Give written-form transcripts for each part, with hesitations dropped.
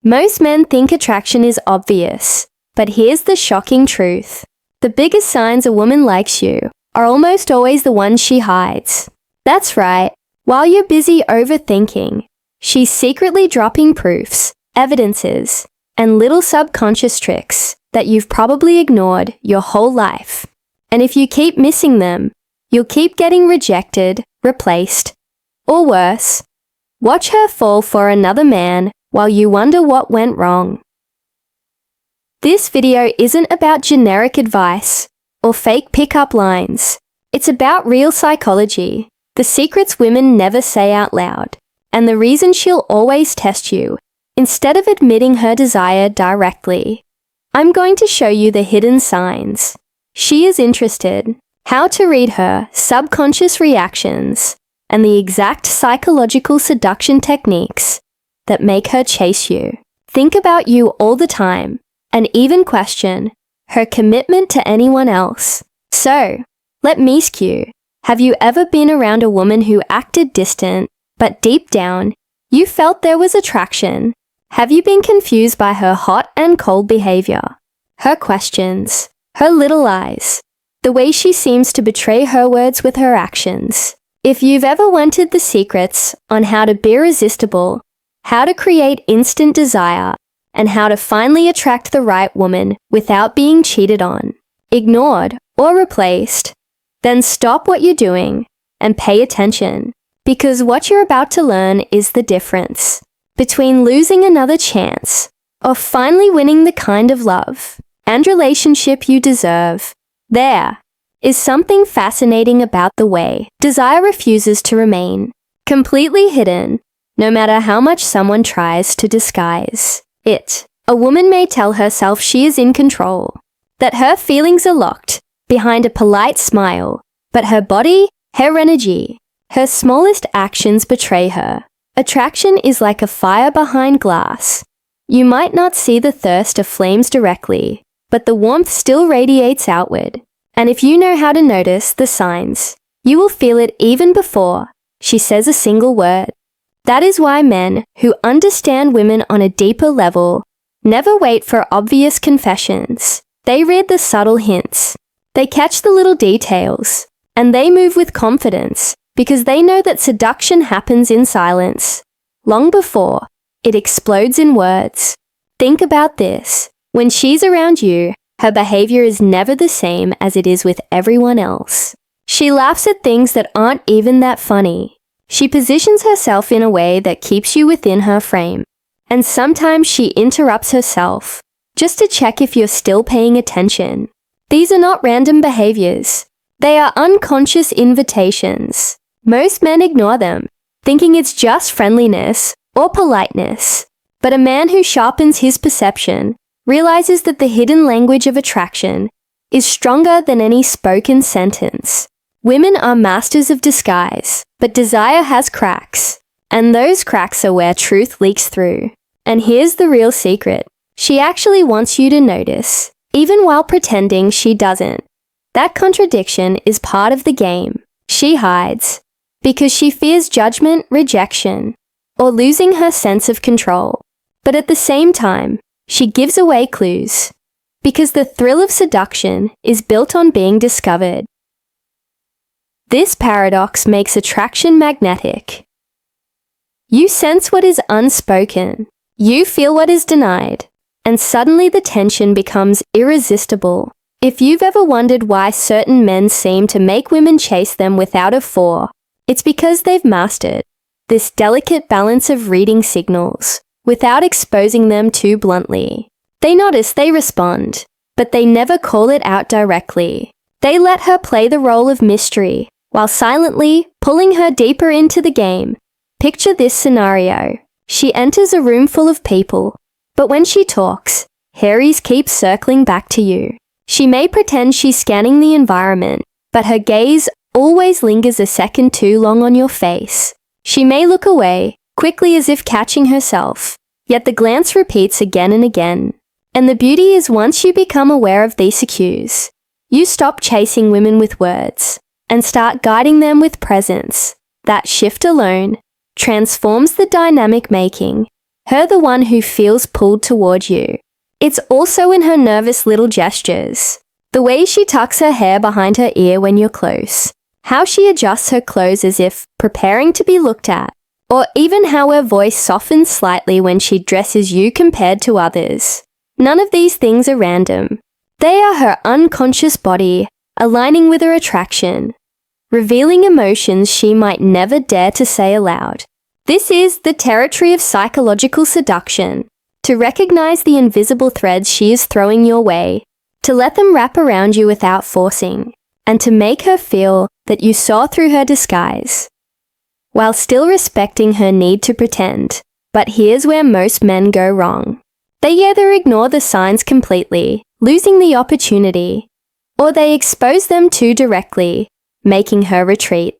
Most men think attraction is obvious, but here's the shocking truth. The biggest signs a woman likes you are almost always the ones she hides. That's right, while you're busy overthinking, she's secretly dropping proofs, evidences, and little subconscious tricks that you've probably ignored your whole life. And if you keep missing them, you'll keep getting rejected, replaced, or worse, watch her fall for another man while you wonder what went wrong. This video isn't about generic advice or fake pickup lines. It's about real psychology, the secrets women never say out loud, and the reason she'll always test you instead of admitting her desire directly. I'm going to show you the hidden signs she is interested, how to read her subconscious reactions, and the exact psychological seduction techniques that make her chase you, think about you all the time, and even question her commitment to anyone else. So, let me ask you, have you ever been around a woman who acted distant, but deep down, you felt there was attraction? Have you been confused by her hot and cold behavior, her questions, her little eyes, the way she seems to betray her words with her actions? If you've ever wanted the secrets on how to be irresistible, how to create instant desire, and how to finally attract the right woman without being cheated on, ignored, or replaced, then stop what you're doing and pay attention, because what you're about to learn is the difference between losing another chance or finally winning the kind of love and relationship you deserve. There is something fascinating about the way desire refuses to remain completely hidden, no matter how much someone tries to disguise it. A woman may tell herself she is in control, that her feelings are locked behind a polite smile, but her body, her energy, her smallest actions betray her. Attraction is like a fire behind glass. You might not see the thirst of flames directly, but the warmth still radiates outward. And if you know how to notice the signs, you will feel it even before she says a single word. That is why men who understand women on a deeper level never wait for obvious confessions. They read the subtle hints. They catch the little details, and they move with confidence because they know that seduction happens in silence, long before it explodes in words. Think about this. When she's around you, her behavior is never the same as it is with everyone else. She laughs at things that aren't even that funny. She positions herself in a way that keeps you within her frame. And sometimes she interrupts herself, just to check if you're still paying attention. These are not random behaviors. They are unconscious invitations. Most men ignore them, thinking it's just friendliness or politeness. But a man who sharpens his perception realizes that the hidden language of attraction is stronger than any spoken sentence. Women are masters of disguise, but desire has cracks, and those cracks are where truth leaks through. And here's the real secret. She actually wants you to notice, even while pretending she doesn't. That contradiction is part of the game. She hides because she fears judgment, rejection, or losing her sense of control. But at the same time, she gives away clues because the thrill of seduction is built on being discovered. This paradox makes attraction magnetic. You sense what is unspoken, you feel what is denied, and suddenly the tension becomes irresistible. If you've ever wondered why certain men seem to make women chase them without a flaw, it's because they've mastered this delicate balance of reading signals without exposing them too bluntly. They notice, they respond, but they never call it out directly. They let her play the role of mystery, while silently pulling her deeper into the game. Picture this scenario. She enters a room full of people, but when she talks, Harry's keeps circling back to you. She may pretend she's scanning the environment, but her gaze always lingers a second too long on your face. She may look away, quickly as if catching herself, yet the glance repeats again and again. And the beauty is once you become aware of these cues, you stop chasing women with words and start guiding them with presence. That shift alone transforms the dynamic, making her the one who feels pulled toward you. It's also in her nervous little gestures. The way she tucks her hair behind her ear when you're close. How she adjusts her clothes as if preparing to be looked at. Or even how her voice softens slightly when she dresses you compared to others. None of these things are random. They are her unconscious body aligning with her attraction, revealing emotions she might never dare to say aloud. This is the territory of psychological seduction. To recognize the invisible threads she is throwing your way, to let them wrap around you without forcing, and to make her feel that you saw through her disguise, while still respecting her need to pretend. But here's where most men go wrong. They either ignore the signs completely, losing the opportunity, or they expose them too directly, making her retreat.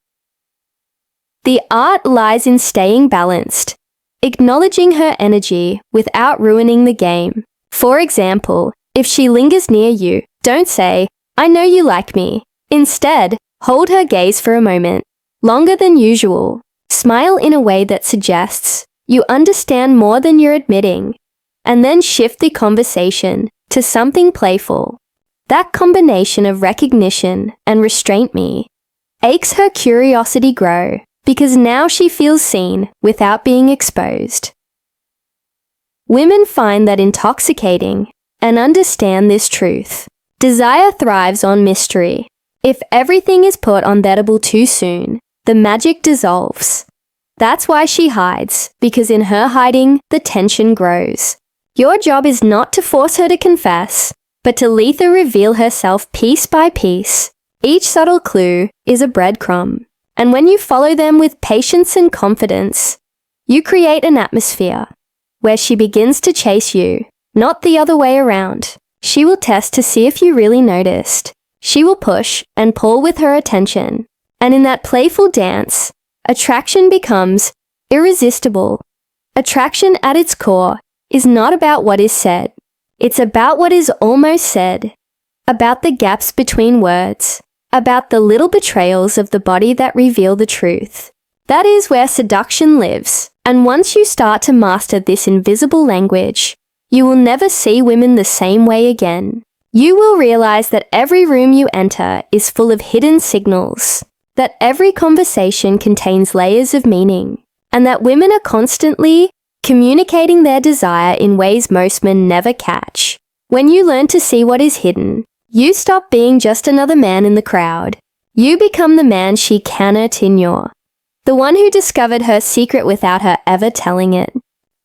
The art lies in staying balanced, acknowledging her energy without ruining the game. For example, if she lingers near you, don't say, "I know you like me." Instead, hold her gaze for a moment, longer than usual. Smile in a way that suggests you understand more than you're admitting, and then shift the conversation to something playful. That combination of recognition and restraint makes her curiosity grow, because now she feels seen without being exposed. Women find that intoxicating and understand this truth. Desire thrives on mystery. If everything is put on the table too soon, the magic dissolves. That's why she hides, because in her hiding, the tension grows. Your job is not to force her to confess, but to let her reveal herself piece by piece. Each subtle clue is a breadcrumb, and when you follow them with patience and confidence, you create an atmosphere where she begins to chase you, not the other way around. She will test to see if you really noticed. She will push and pull with her attention, and in that playful dance, attraction becomes irresistible. Attraction at its core is not about what is said. It's about what is almost said, about the gaps between words, about the little betrayals of the body that reveal the truth. That is where seduction lives, and once you start to master this invisible language, you will never see women the same way again. You will realize that every room you enter is full of hidden signals, that every conversation contains layers of meaning, and that women are constantly communicating their desire in ways most men never catch. When you learn to see what is hidden, you stop being just another man in the crowd. You become the man she cannot ignore, the one who discovered her secret without her ever telling it.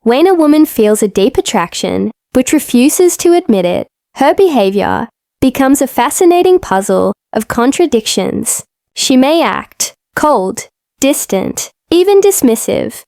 When a woman feels a deep attraction, but refuses to admit it, her behavior becomes a fascinating puzzle of contradictions. She may act cold, distant, even dismissive,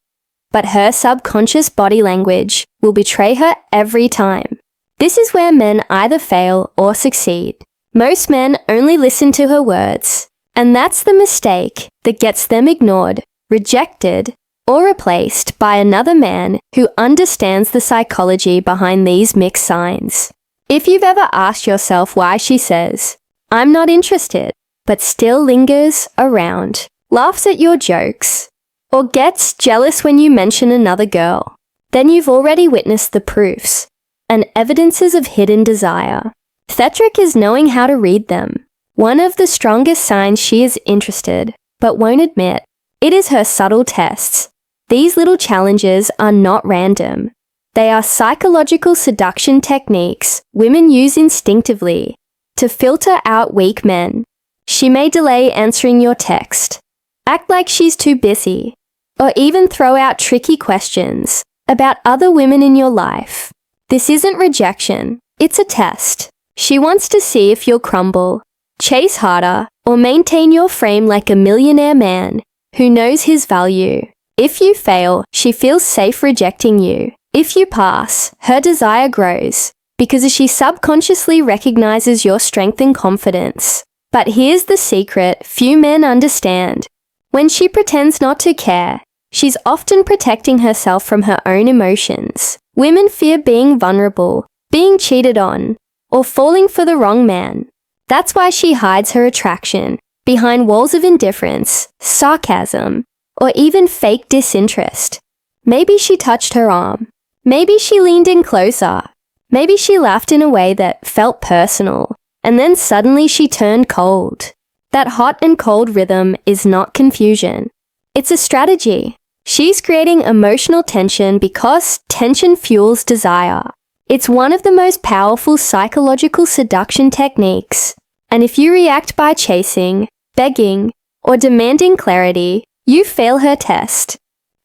but her subconscious body language will betray her every time. This is where men either fail or succeed. Most men only listen to her words, and that's the mistake that gets them ignored, rejected, or replaced by another man who understands the psychology behind these mixed signs. If you've ever asked yourself why she says, "I'm not interested," but still lingers around, laughs at your jokes, or gets jealous when you mention another girl, then you've already witnessed the proofs and evidences of hidden desire. The trick is knowing how to read them. One of the strongest signs she is interested, but won't admit, it is her subtle tests. These little challenges are not random. They are psychological seduction techniques women use instinctively to filter out weak men. She may delay answering your text, act like she's too busy, or even throw out tricky questions about other women in your life. This isn't rejection, it's a test. She wants to see if you'll crumble, chase harder, or maintain your frame like a millionaire man who knows his value. If you fail, she feels safe rejecting you. If you pass, her desire grows, because she subconsciously recognizes your strength and confidence. But here's the secret few men understand. When she pretends not to care, she's often protecting herself from her own emotions. Women fear being vulnerable, being cheated on, or falling for the wrong man. That's why she hides her attraction behind walls of indifference, sarcasm, or even fake disinterest. Maybe she touched her arm, Maybe she leaned in closer. Maybe she laughed in a way that felt personal. And then suddenly she turned cold. That hot and cold rhythm is not confusion. It's a strategy. She's creating emotional tension because tension fuels desire. It's one of the most powerful psychological seduction techniques. And if you react by chasing, begging, or demanding clarity, you fail her test.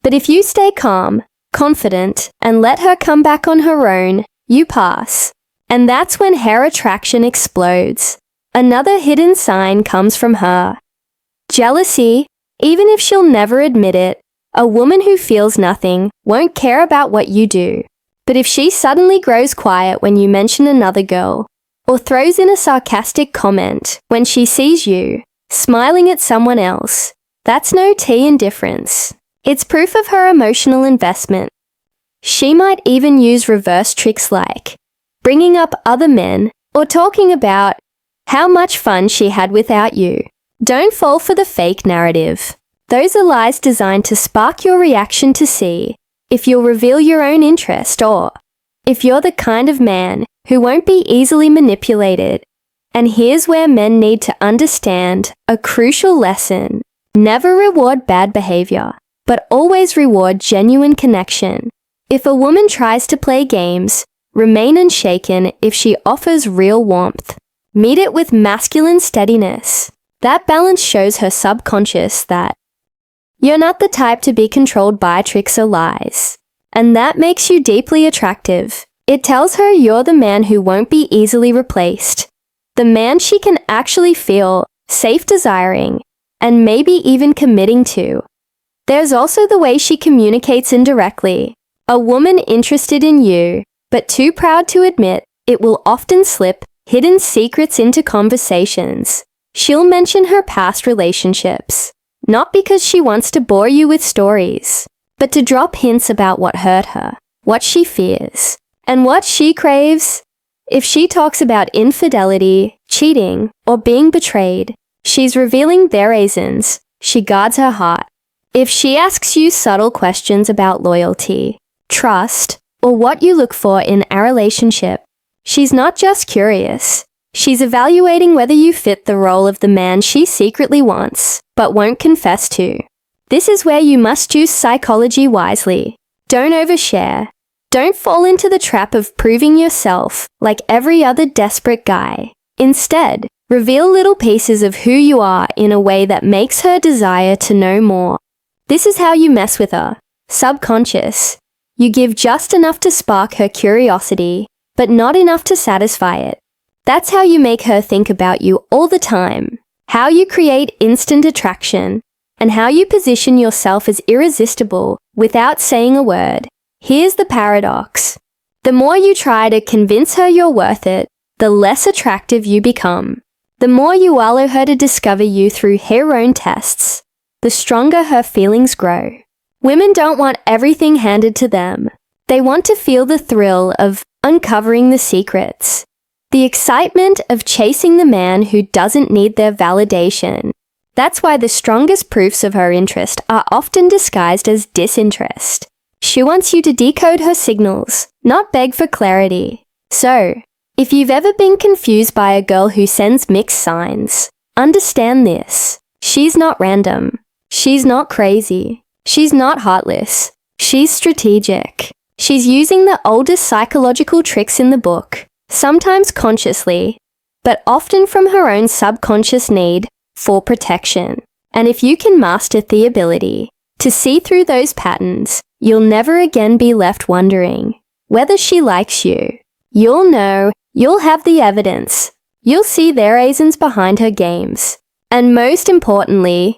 But if you stay calm, confident, and let her come back on her own, you pass. And that's when her attraction explodes. Another hidden sign comes from her. Jealousy, even if she'll never admit it, a woman who feels nothing won't care about what you do. But if she suddenly grows quiet when you mention another girl, or throws in a sarcastic comment when she sees you smiling at someone else, that's no tea indifference. It's proof of her emotional investment. She might even use reverse tricks like bringing up other men or talking about how much fun she had without you. Don't fall for the fake narrative. Those are lies designed to spark your reaction to see if you'll reveal your own interest or if you're the kind of man who won't be easily manipulated. And here's where men need to understand a crucial lesson. Never reward bad behavior, but always reward genuine connection. If a woman tries to play games, remain unshaken if she offers real warmth. Meet it with masculine steadiness. That balance shows her subconscious that you're not the type to be controlled by tricks or lies. And that makes you deeply attractive. It tells her you're the man who won't be easily replaced. The man she can actually feel safe desiring, and maybe even committing to. There's also the way she communicates indirectly. A woman interested in you, but too proud to admit, it will often slip hidden secrets into conversations. She'll mention her past relationships, not because she wants to bore you with stories, but to drop hints about what hurt her, what she fears, and what she craves. If she talks about infidelity, cheating, or being betrayed, she's revealing their reasons. She guards her heart. If she asks you subtle questions about loyalty, trust, or what you look for in a relationship, she's not just curious. She's evaluating whether you fit the role of the man she secretly wants, but won't confess to. This is where you must use psychology wisely. Don't overshare. Don't fall into the trap of proving yourself like every other desperate guy. Instead, reveal little pieces of who you are in a way that makes her desire to know more. This is how you mess with her. Subconscious. You give just enough to spark her curiosity, but not enough to satisfy it. That's how you make her think about you all the time. How you create instant attraction, and how you position yourself as irresistible without saying a word. Here's the paradox. The more you try to convince her you're worth it, the less attractive you become. The more you allow her to discover you through her own tests, the stronger her feelings grow. Women don't want everything handed to them. They want to feel the thrill of uncovering the secrets, the excitement of chasing the man who doesn't need their validation. That's why the strongest proofs of her interest are often disguised as disinterest. She wants you to decode her signals, not beg for clarity. So, if you've ever been confused by a girl who sends mixed signs, understand this. She's not random. She's not crazy. She's not heartless. She's strategic. She's using the oldest psychological tricks in the book, sometimes consciously, but often from her own subconscious need for protection. And if you can master the ability to see through those patterns, you'll never again be left wondering whether she likes you. You'll know, you'll have the evidence. You'll see their reasons behind her games. And most importantly,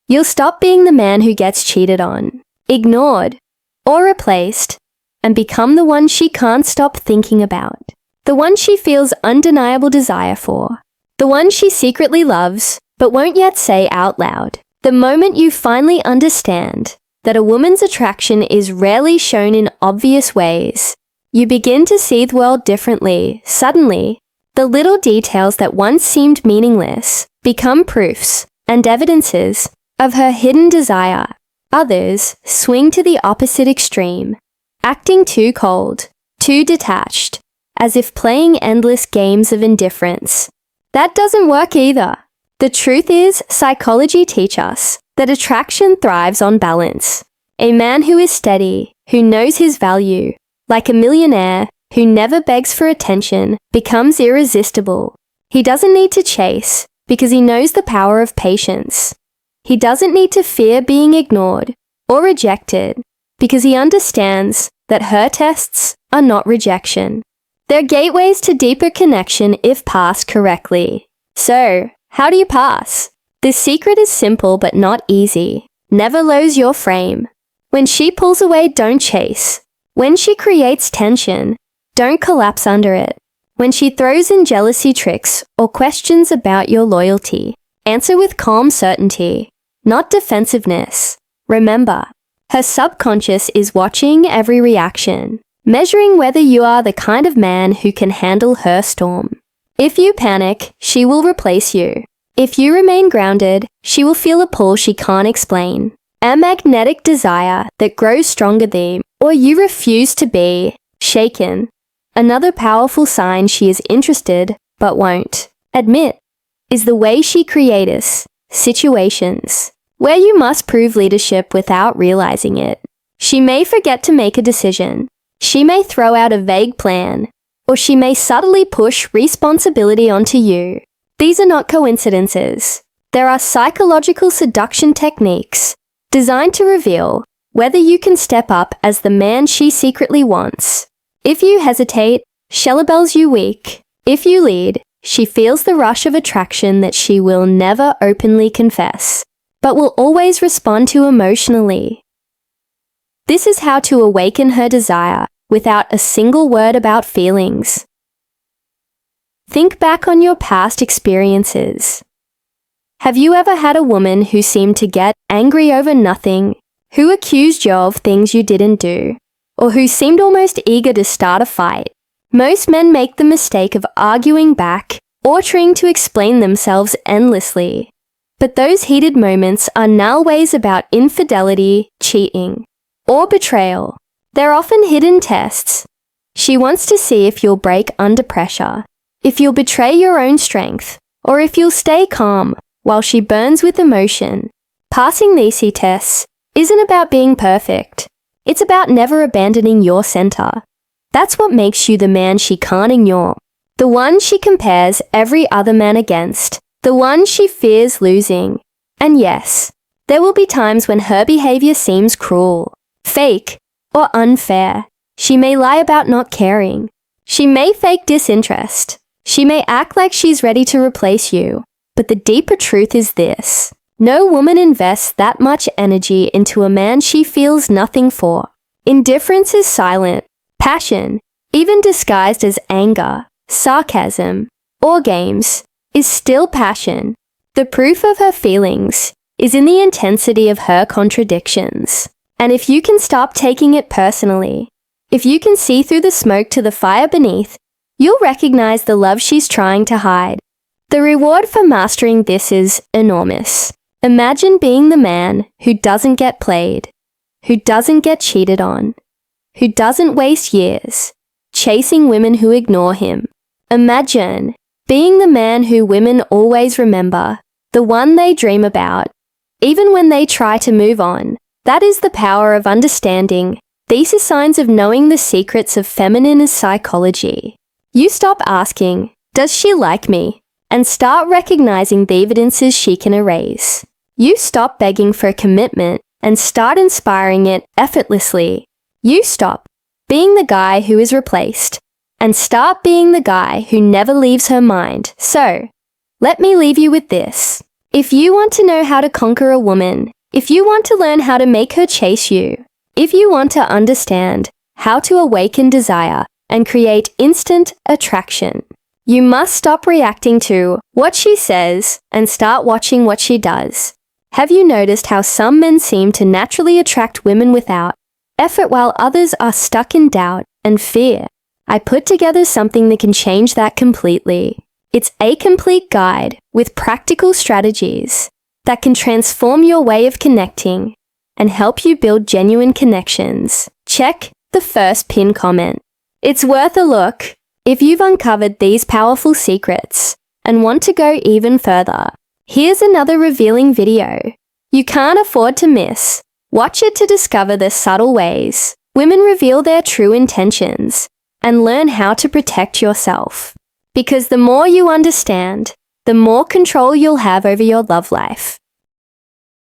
you'll stop being the man who gets cheated on, ignored, or replaced, and become the one she can't stop thinking about. The one she feels undeniable desire for. The one she secretly loves, but won't yet say out loud. The moment you finally understand that a woman's attraction is rarely shown in obvious ways, you begin to see the world differently. Suddenly, the little details that once seemed meaningless become proofs and evidences of her hidden desire. Others swing to the opposite extreme. acting too cold, too detached, as if playing endless games of indifference. That doesn't work either. The truth is, psychology teaches us that attraction thrives on balance. A man who is steady, who knows his value, like a millionaire who never begs for attention, becomes irresistible. He doesn't need to chase because he knows the power of patience. He doesn't need to fear being ignored or rejected because he understands that her tests are not rejection. They're gateways to deeper connection if passed correctly. So, how do you pass? The secret is simple but not easy. Never lose your frame. When she pulls away, don't chase. When she creates tension, don't collapse under it. When she throws in jealousy tricks or questions about your loyalty, answer with calm certainty, not defensiveness. Remember, her subconscious is watching every reaction, measuring whether you are the kind of man who can handle her storm. If you panic, she will replace you. If you remain grounded, she will feel a pull she can't explain. A magnetic desire that grows stronger than, or you refuse to be, shaken. Another powerful sign she is interested, but won't admit, is the way she creates situations where you must prove leadership without realizing it. She may forget to make a decision. She may throw out a vague plan, or she may subtly push responsibility onto you. These are not coincidences. There are psychological seduction techniques designed to reveal whether you can step up as the man she secretly wants. If you hesitate, she labels you weak. If you lead, she feels the rush of attraction that she will never openly confess, but will always respond to emotionally. This is how to awaken her desire without a single word about feelings. Think back on your past experiences. Have you ever had a woman who seemed to get angry over nothing, who accused you of things you didn't do, or who seemed almost eager to start a fight? Most men make the mistake of arguing back or trying to explain themselves endlessly. But those heated moments are now ways about infidelity, cheating, or betrayal. They're often hidden tests. She wants to see if you'll break under pressure, if you'll betray your own strength, or if you'll stay calm while she burns with emotion. Passing these tests isn't about being perfect. It's about never abandoning your center. That's what makes you the man she can't ignore. The one she compares every other man against. The one she fears losing. And yes, there will be times when her behavior seems cruel, fake, or unfair. She may lie about not caring. She may fake disinterest. She may act like she's ready to replace you. But the deeper truth is this. No woman invests that much energy into a man she feels nothing for. Indifference is silent. Passion, even disguised as anger, sarcasm, or games, is still passion. The proof of her feelings is in the intensity of her contradictions. And if you can stop taking it personally, if you can see through the smoke to the fire beneath, you'll recognize the love she's trying to hide. The reward for mastering this is enormous. Imagine being the man who doesn't get played, who doesn't get cheated on, who doesn't waste years chasing women who ignore him. Imagine being the man who women always remember, the one they dream about, even when they try to move on. That is the power of understanding. These are signs of knowing the secrets of feminine psychology. You stop asking, does she like me? And start recognizing the evidences she can erase. You stop begging for a commitment and start inspiring it effortlessly. You stop being the guy who is replaced and start being the guy who never leaves her mind. So, let me leave you with this. If you want to know how to conquer a woman, if you want to learn how to make her chase you, if you want to understand how to awaken desire and create instant attraction, you must stop reacting to what she says and start watching what she does. Have you noticed how some men seem to naturally attract women without effort while others are stuck in doubt and fear? I put together something that can change that completely. It's a complete guide with practical strategies that can transform your way of connecting and help you build genuine connections. Check the first pinned comment. It's worth a look. If you've uncovered these powerful secrets and want to go even further, here's another revealing video you can't afford to miss. Watch it to discover the subtle ways women reveal their true intentions and learn how to protect yourself. Because the more you understand, the more control you'll have over your love life.